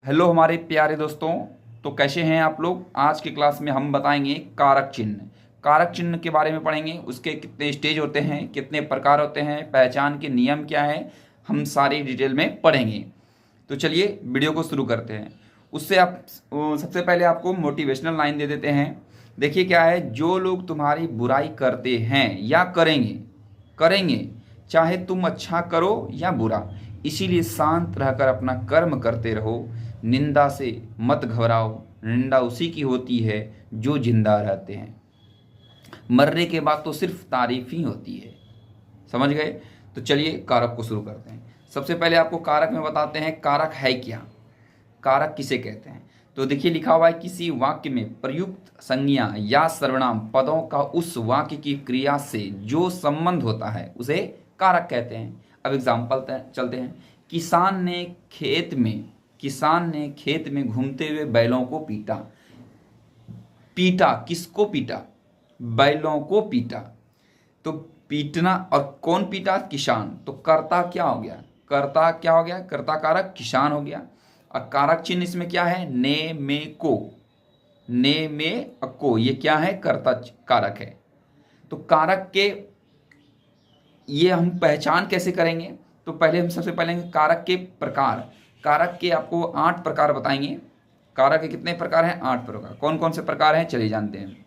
Hello हमारे प्यारे दोस्तों। तो कैसे हैं आप लोग। आज की क्लास में हम बताएंगे कारक चिन्ह। कारक चिन्ह के बारे में पढ़ेंगे, उसके कितने स्टेज होते हैं, कितने प्रकार होते हैं, पहचान के नियम क्या है, हम सारी डिटेल में पढ़ेंगे। तो चलिए वीडियो को शुरू करते हैं। उससे आप सबसे पहले आपको मोटिवेशनल लाइन दे देते हैं। देखिए क्या है, जो लोग तुम्हारी बुराई करते हैं या करेंगे करेंगे चाहे तुम अच्छा करो या बुरा, इसीलिए शांत रहकर अपना कर्म करते रहो। निंदा से मत घबराओ, निंदा उसी की होती है जो जिंदा रहते हैं। मरने के बाद तो सिर्फ तारीफ ही होती है। समझ गए। तो चलिए कारक को शुरू करते हैं। सबसे पहले आपको कारक में बताते हैं कारक है क्या, कारक किसे कहते हैं। तो देखिए लिखा हुआ है, किसी वाक्य में प्रयुक्त संज्ञा या सर्वनाम पदों का उस वाक्य की क्रिया से जो संबंध होता है उसे कारक कहते हैं। अब एग्जाम्पल चलते हैं। किसान ने खेत में घूमते हुए बैलों को पीटा। पीटा किसको पीटा? बैलों को पीटा। तो पीटना, और कौन पीटा? किसान। तो कर्ता क्या हो गया? कर्ता कारक किसान हो गया। और कारक चिन्ह इसमें क्या है? ने में को। ने में को ये क्या है? कर्ता कारक है। तो कारक के ये हम पहचान कैसे करेंगे? तो पहले हम सबसे पहले कारक के प्रकार। कारक के आपको 8 प्रकार बताएंगे। कारक के कितने प्रकार हैं? 8 प्रकार। कौन कौन से प्रकार हैं चलिए जानते हैं।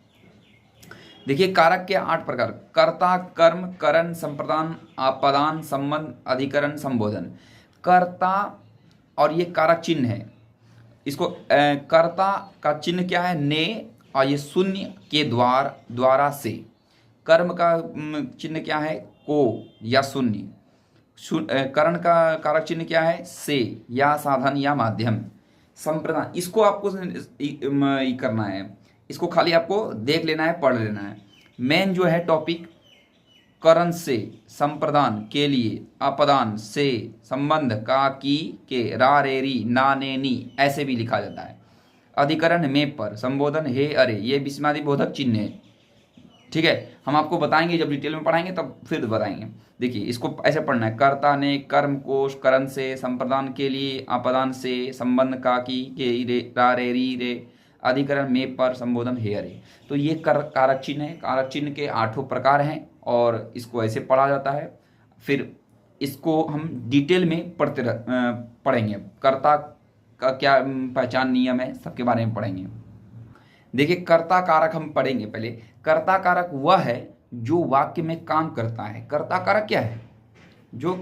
देखिए कारक के 8 प्रकार: कर्ता, कर्म, करण, संप्रदान, आपादान, संबंध, अधिकरण, संबोधन। कर्ता, और ये कारक चिन्ह है। इसको कर्ता का चिन्ह क्या है? ने, और ये शून्य के द्वारा से। कर्म का चिन्ह क्या है? को या शून्य। करण का कारक चिन्ह क्या है? से या साधन या माध्यम। संप्रदान, इसको आपको करना है, इसको खाली आपको देख लेना है, पढ़ लेना है। मेन जो है टॉपिक, करण से, संप्रदान के लिए, अपदान से, संबंध का, की, के, रा रे री, ना ने नी ऐसे भी लिखा जाता है। अधिकरण में, पर, संबोधन हे अरे, ये विस्मयादि बोधक चिन्ह है। ठीक है, हम आपको बताएंगे जब डिटेल में पढ़ाएंगे तब फिर बताएंगे। देखिए इसको ऐसे पढ़ना है: कर्ता ने, कर्म कोश, करण से, संप्रदान के लिए, आपादान से, संबंध का, की, के, रे, रा रे री रे, अधिकरण में, पर, संबोधन हे अरे। तो ये कारक चिन्ह है। कारक चिन्ह के 8 प्रकार हैं और इसको ऐसे पढ़ा जाता है। फिर इसको हम डिटेल में पढ़ेंगे। कर्ता का क्या पहचान नियम है, सबके बारे में पढ़ेंगे। देखिए कर्ता कारक हम पढ़ेंगे पहले। कर्ता कारक वह है जो वाक्य में काम करता है। कर्ता कारक क्या है? जो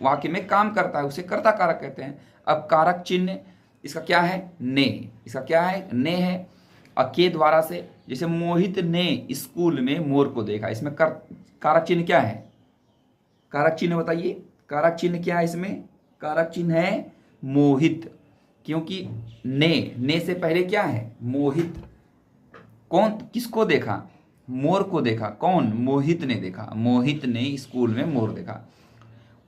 वाक्य में काम करता है उसे कर्ता कारक कहते हैं। अब कारक चिन्ह इसका क्या है? ने। इसका क्या है? ने है। के द्वारा से, जैसे मोहित ने स्कूल में मोर को देखा, इसमें कारक चिन्ह क्या है? कारक चिन्ह बताइए, कारक चिन्ह क्या है इसमें? कारक चिन्ह है मोहित, क्योंकि ने से पहले क्या है? मोहित। कौन किसको देखा? मोर को देखा। कौन? मोहित ने देखा। मोहित ने स्कूल में मोर देखा।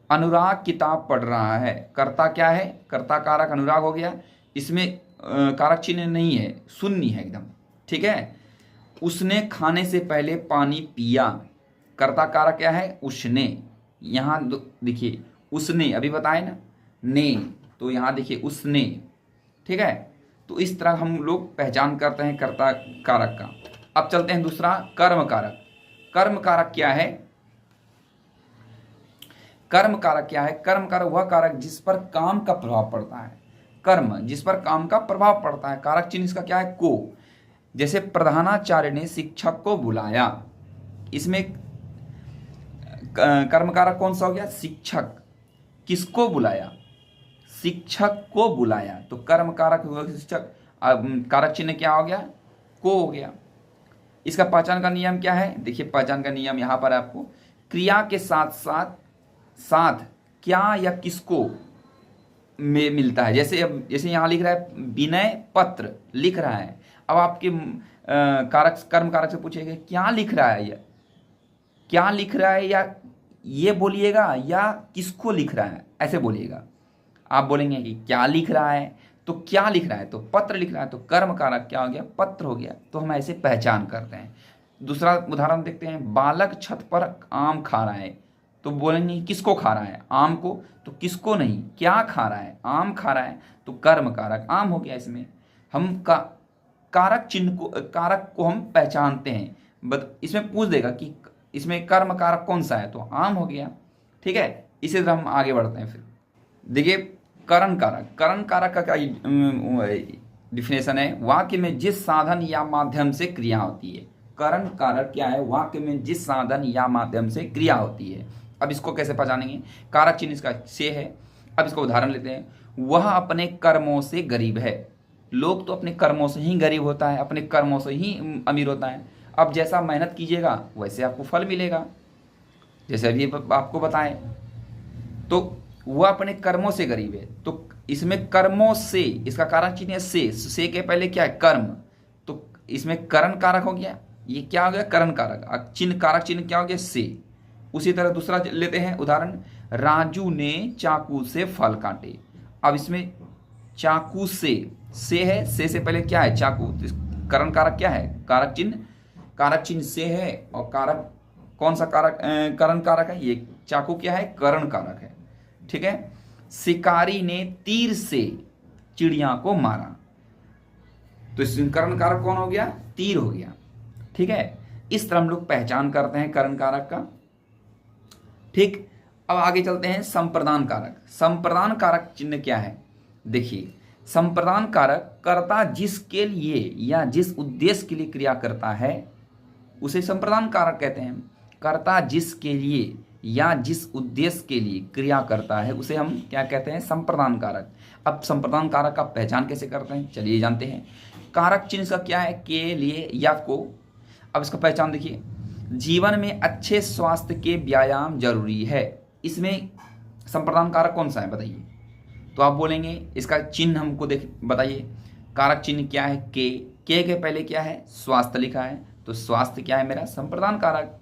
अनुराग किताब पढ़ रहा है। कर्ता क्या है? कर्ता कारक अनुराग हो गया। इसमें कारक चिन्ह नहीं है, शून्य है एकदम। ठीक है। उसने खाने से पहले पानी पिया। कर्ता कारक क्या है? उसने। यहाँ देखिए उसने अभी बताए ना, ने, तो यहाँ देखिए उसने। ठीक है। तो इस तरह हम लोग पहचान करते हैं कर्ता कारक का। अब चलते हैं दूसरा, कर्म कारक। कर्म कारक क्या है? कर्म कारक क्या है? कर्म कारक वह कारक जिस पर काम का प्रभाव पड़ता है। कर्म जिस पर काम का प्रभाव पड़ता है। कारक चिन्ह इसका क्या है? को। जैसे प्रधानाचार्य ने शिक्षक को बुलाया, इसमें कर्म कारक कौन सा हो गया? शिक्षक। किसको बुलाया? शिक्षक को बुलाया। तो कर्म कारक हुआ शिक्षक। कारक चिन्ह क्या हो गया? को हो गया। इसका पहचान का नियम क्या है? देखिए पहचान का नियम यहां पर आपको, क्रिया के साथ साथ क्या या किसको में मिलता है। जैसे यहां लिख रहा है विनय पत्र लिख रहा है। अब आपके कर्म कारक से पूछेगा क्या लिख रहा है, क्या लिख रहा है, या ये बोलिएगा, या किसको लिख रहा है ऐसे बोलिएगा। आप बोलेंगे कि क्या लिख रहा है, तो क्या लिख रहा है? तो पत्र लिख रहा है। तो कर्म कारक क्या हो गया? पत्र हो गया। तो हम ऐसे पहचान करते हैं। दूसरा उदाहरण देखते हैं, बालक छत पर आम खा रहा है। तो बोलेंगे किसको खा रहा है, आम को, तो किसको नहीं, क्या खा रहा है, आम खा रहा है, तो कर्म कारक आम हो गया। इसमें हम कारक चिन्ह को, कारक को हम पहचानते हैं, इसमें पूछ देगा कि इसमें कर्म कारक कौन सा है, तो आम हो गया। ठीक है, इसी तरह हम आगे बढ़ते हैं। फिर देखिए करण कारक, करण कारक का क्या डिफिनेशन है, वाक्य में जिस साधन या माध्यम से क्रिया होती है। करण कारक क्या है, वाक्य में जिस साधन या माध्यम से क्रिया होती है। अब इसको कैसे पहचानेंगे, कारक चिन्ह इसका से है। अब इसको उदाहरण लेते हैं, वह अपने कर्मों से गरीब है। लोग तो अपने कर्मों से ही गरीब होता है, अपने कर्मों से ही अमीर होता है। अब जैसा मेहनत कीजिएगा वैसे आपको फल मिलेगा, जैसे अभी आपको बताएं। तो वह अपने कर्मों से गरीब है, तो इसमें कर्मों से, इसका कारक चिन्ह है से के पहले क्या है, कर्म, तो इसमें करण कारक हो गया। ये क्या हो गया, करण कारक। चिन्ह, कारक चिन्ह क्या हो गया, से। उसी तरह दूसरा लेते हैं उदाहरण, राजू ने चाकू से फल काटे। अब इसमें चाकू से है, से पहले क्या है, चाकू, तो करण कारक क्या है, कारक चिन्ह से है, और कारक कौन सा कारक, करण कारक है, ये चाकू क्या है, करण कारक है। ठीक है, शिकारी ने तीर से चिड़िया को मारा, तो इस करण कारक कौन हो गया, तीर हो गया। ठीक है, इस तरह हम लोग पहचान करते हैं करण कारक का। ठीक, अब आगे चलते हैं संप्रदान कारक। संप्रदान कारक चिन्ह क्या है, देखिए संप्रदान कारक, कर्ता जिसके लिए या जिस उद्देश्य के लिए क्रिया करता है उसे संप्रदान कारक कहते हैं। कर्ता जिसके लिए या जिस उद्देश्य के लिए क्रिया करता है उसे हम क्या कहते हैं, संप्रदान कारक। अब संप्रदान कारक का पहचान कैसे करते हैं, चलिए जानते हैं। कारक चिन्ह का क्या है, के, लिए, या, को। अब इसका पहचान देखिए, जीवन में अच्छे स्वास्थ्य के व्यायाम जरूरी है। इसमें संप्रदान कारक कौन सा है बताइए, तो आप बोलेंगे इसका चिन्ह हमको देख बताइए। कारक चिन्ह क्या है, के पहले क्या है, स्वास्थ्य लिखा है, तो स्वास्थ्य क्या है मेरा, संप्रदान कारक।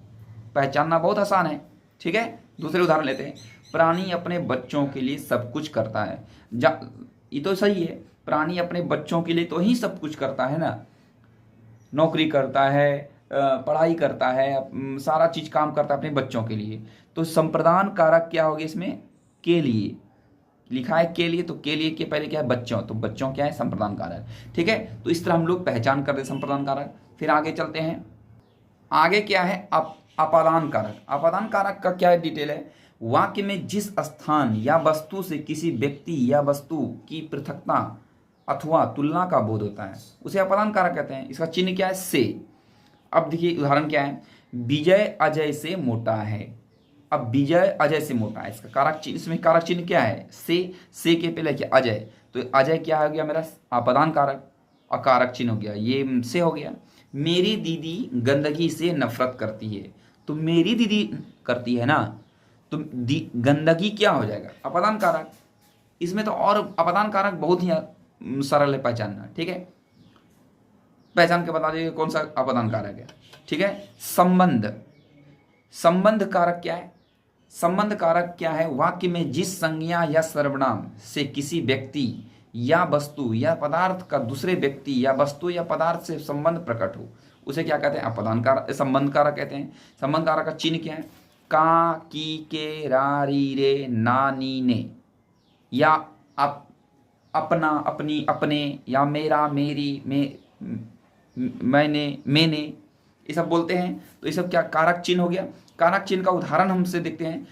पहचानना बहुत आसान है। ठीक है, दूसरे उदाहरण लेते हैं, प्राणी अपने बच्चों के लिए सब कुछ करता है। ये तो सही है, प्राणी अपने बच्चों के लिए तो ही सब कुछ करता है ना, नौकरी करता है, पढ़ाई करता है, सारा चीज काम करता है अपने बच्चों के लिए। तो संप्रदान कारक क्या होगा इसमें, के लिए लिखा है, के लिए, तो के लिए के पहले क्या है, बच्चों, तो बच्चों क्या है, संप्रदान कारक। ठीक है, तो इस तरह हम लोग पहचान करते हैं संप्रदान कारक। फिर आगे चलते हैं, आगे क्या है, अपादान कारक। अपादान कारक का क्या डिटेल है, वाक्य में जिस स्थान या वस्तु से किसी व्यक्ति या वस्तु की पृथकता अथवा तुलना का बोध होता है उसे अपादान कारक कहते हैं। इसका चिन्ह क्या है, से। अब देखिए उदाहरण क्या है, विजय अजय से मोटा है। अब विजय अजय से मोटा है, इसका कारक चिन्ह, इसमें कारक चिन्ह क्या है, से के पहले क्या, अजय, तो अजय क्या हो गया मेरा, अपादान कारक, अकारक चिन्ह हो गया, ये से हो गया। मेरी दीदी गंदगी से नफरत करती है, तो मेरी दीदी करती है ना, तो गंदगी क्या हो जाएगा, अपादान कारक। इसमें तो और अपादान कारक बहुत ही सरल है पहचानना। ठीक है, पहचान के बता दीजिए कौन सा अपादान कारक है। ठीक है, संबंध कारक क्या है, संबंध कारक क्या है, वाक्य में जिस संज्ञा या सर्वनाम से किसी व्यक्ति या वस्तु या पदार्थ का दूसरे व्यक्ति या वस्तु या पदार्थ से संबंध प्रकट हो उसे क्या कहते हैं, अपादान कारक, संबंध कारक कहते हैं। संबंध कारक का चिन्ह क्या है, का, की, के, रा, री, रे, ना, नी, ने, या अपना, अपनी, अपने, या मेरा, मेरी, मैंने, मैंने, ये सब बोलते हैं। तो ये सब क्या कारक चिन्ह हो गया। कारक चिन्ह का उदाहरण हमसे देखते हैं,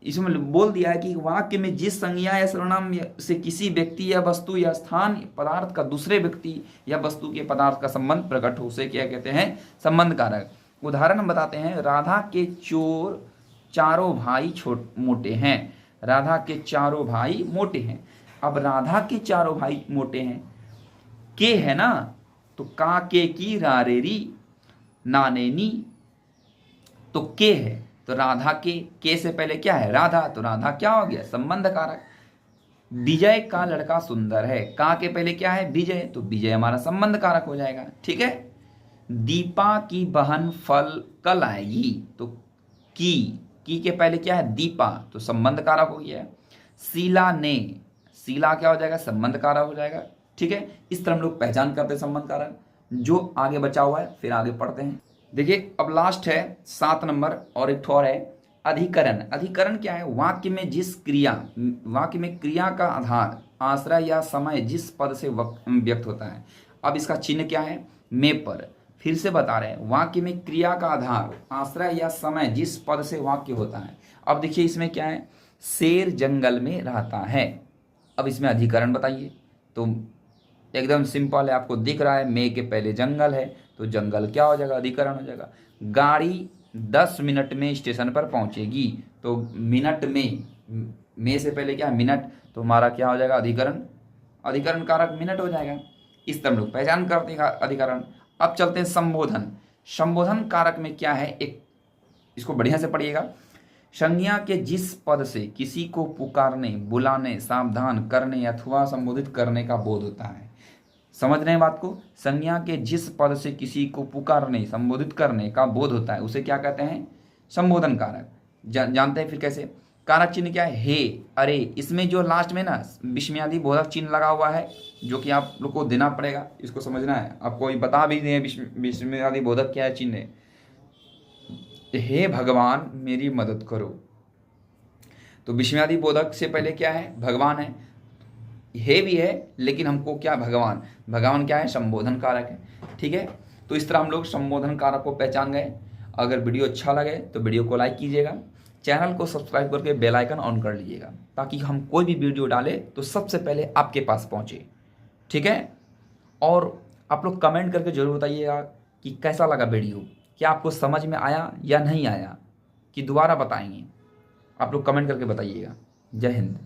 इसमें बोल दिया है कि वाक्य में जिस संज्ञा या सर्वनाम से किसी व्यक्ति या वस्तु या स्थान पदार्थ का दूसरे व्यक्ति या वस्तु के पदार्थ का संबंध प्रकट हो उसे क्या कहते हैं, संबंध कारक। उदाहरण हम बताते हैं, राधा के चारों भाई मोटे हैं। राधा के चारों भाई मोटे हैं। अब राधा के चारों भाई मोटे हैं, के है ना, तो का, के, की, रारेरी, नाने, नी, तो के है, तो राधा के से पहले क्या है, राधा, तो राधा क्या हो गया, संबंध कारक। विजय का लड़का सुंदर है, का के पहले क्या है, विजय, तो विजय हमारा संबंध कारक हो जाएगा। ठीक है, दीपा की बहन फल कल आएगी, तो की के पहले क्या है, दीपा, तो संबंध कारक हो गया। शीला ने, शीला क्या हो जाएगा, संबंध कारक हो जाएगा। ठीक है, इस तरह हम लोग पहचान करते हैं संबंध कारक। जो आगे बचा हुआ है फिर आगे पढ़ते हैं। देखिए अब लास्ट है 7 नंबर और एक और है अधिकरण, अधिकरण क्या है? वाक्य में जिस क्रिया, वाक्य में क्रिया का आधार, आश्रय या समय जिस पद से व्यक्त होता है। अब इसका चिन्ह क्या है? में पर। फिर से बता रहे हैं, वाक्य में क्रिया का आधार, आश्रय या समय जिस पद से वाक्य होता है। अब देखिए इसमें क्या है? शेर जंगल में रहता है। अब इसमें अधिकरण बताइए। तो एकदम सिंपल है, आपको दिख रहा है में के पहले जंगल है, तो जंगल क्या हो जाएगा? अधिकरण हो जाएगा। गाड़ी 10 मिनट में स्टेशन पर पहुंचेगी, तो मिनट में से पहले क्या है? मिनट, तो हमारा क्या हो जाएगा? अधिकरण। अधिकरण कारक मिनट हो जाएगा। इस तरह हम लोग पहचान करते हैं अधिकरण। अब चलते हैं संबोधन। संबोधन कारक में क्या है? एक, इसको बढ़िया से पढ़िएगा। संज्ञा के जिस पद से किसी को पुकारने, बुलाने, सावधान करने अथवा संबोधित करने का बोध होता है। समझ रहे हैं बात को? संज्ञा के जिस पद से किसी को पुकारने, संबोधित करने का बोध होता है उसे क्या कहते हैं? संबोधन कारक। जानते हैं फिर कैसे? कारक चिन्ह क्या है? हे, अरे। इसमें जो लास्ट में ना विस्मयादि बोधक चिन्ह लगा हुआ है, जो कि आप लोग को देना पड़ेगा, इसको समझना है। आप कोई बता भी दें विस्मयादि बोधक क्या है चिन्ह है, हे भगवान मेरी मदद करो। तो विस्मयादि बोधक से पहले क्या है? भगवान है। हे भी है, लेकिन हमको क्या? भगवान। भगवान क्या है? संबोधन कारक है। ठीक है, तो इस तरह हम लोग संबोधन कारक को पहचान गए। अगर वीडियो अच्छा लगे तो वीडियो को लाइक कीजिएगा, चैनल को सब्सक्राइब करके बेल आइकन ऑन कर लीजिएगा, ताकि हम कोई भी वीडियो डालें तो सबसे पहले आपके पास पहुंचे। ठीक है, और आप लोग कमेंट करके जरूर बताइएगा कि कैसा लगा वीडियो, क्या आपको समझ में आया या नहीं आया, कि दोबारा बताएंगे। आप लोग कमेंट करके बताइएगा। जय हिंद।